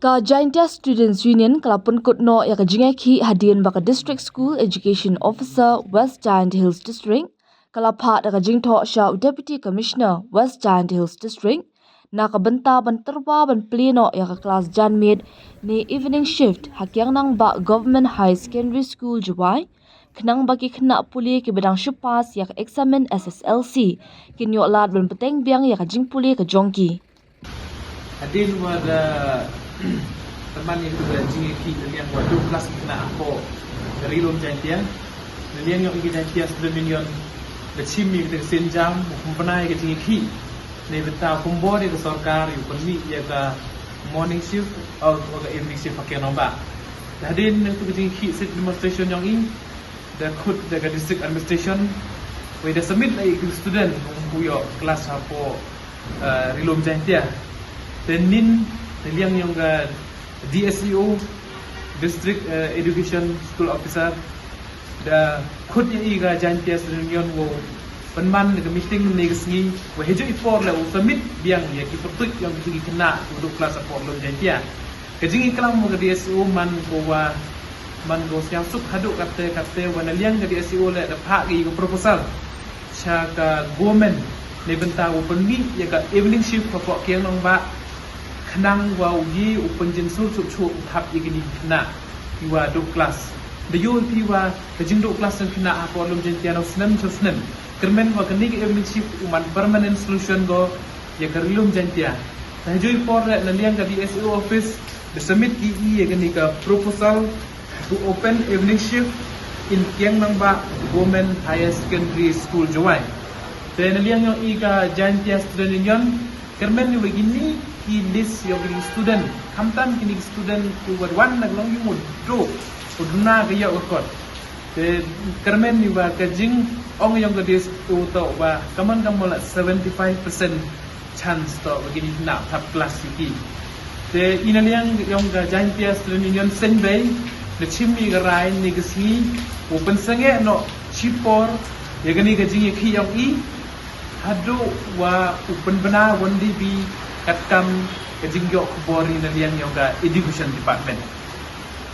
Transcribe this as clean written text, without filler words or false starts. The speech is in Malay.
Ka Jaintia Students Union kala Pynkut no ya ka jingiakhih hadien baka District School Education Officer West Giant Hills District kala phat ka jingtho sha Deputy Commissioner West Giant Hills District na ka benta ban tyrwa ban plie no ya ka klas jan miet ni evening shift hakyang nang ba Government High Secondary School Juwai khnang baki khna puli ki bedang shupas ya ka examen SSLC kinyo lad ban peteng biang ya ka jingpuli ka jongki hadin wada teman yang sudah jingiakhih yang wadu kelas kena aku dari lom jantia yang iki jantia sudah minion bercimi ke senjam kumpanai ke jingiakhih ne beta kumbor ke sarkar yu permi ya ka morning shift atau ke evening shift pakai nombak hadin untuk jingiakhih sit demonstration yang ini dah kut daga district administration we dah submit lagi ke student kuyo kelas apa rilom jantia dan nin yang ga DSEO District Education School Officer da khud ya iga jantia student wo penman ke meeting ni ke sengi wo hejo ifor la submit biang ya ki pertut yang tinggi kena untuk kelas apa lo jantia ke jingi kelam mo ke DSEO man go siang suk haduk kate wana liang ke DSEO la da phak gi ko proposal cha ka government ne benta wo penmi ya ka evening shift ko kiang nong ba khnang wau gi upen jinsul chu thap igini khna iwa do class the yul piwa the jingdo class ng khna apa lum jentiano snem kermen wa kani evening shift uman permanent solution go ya karlum jentia ta jui for na liang ka DSEO office the submit ya gani ka proposal to open evening shift in kiang nang ba Government Higher Secondary School Juwai then liang yung iga jentia student union kermen ni begini ki list yang student kamtan kini student tu wan naglong yung do uduna kaya ukot te kermen ni ba kajing ong yang ke dis tu to ba kaman kamola 75% chance to begini nak tap kelas iki te inaliang yang ga jantia student union senbei le chimmi garai ni gsi open sange no chipor ya gani kajing ki yang i hadu wa open bana 1db katkam ke jingiakhih bori na liang yung education department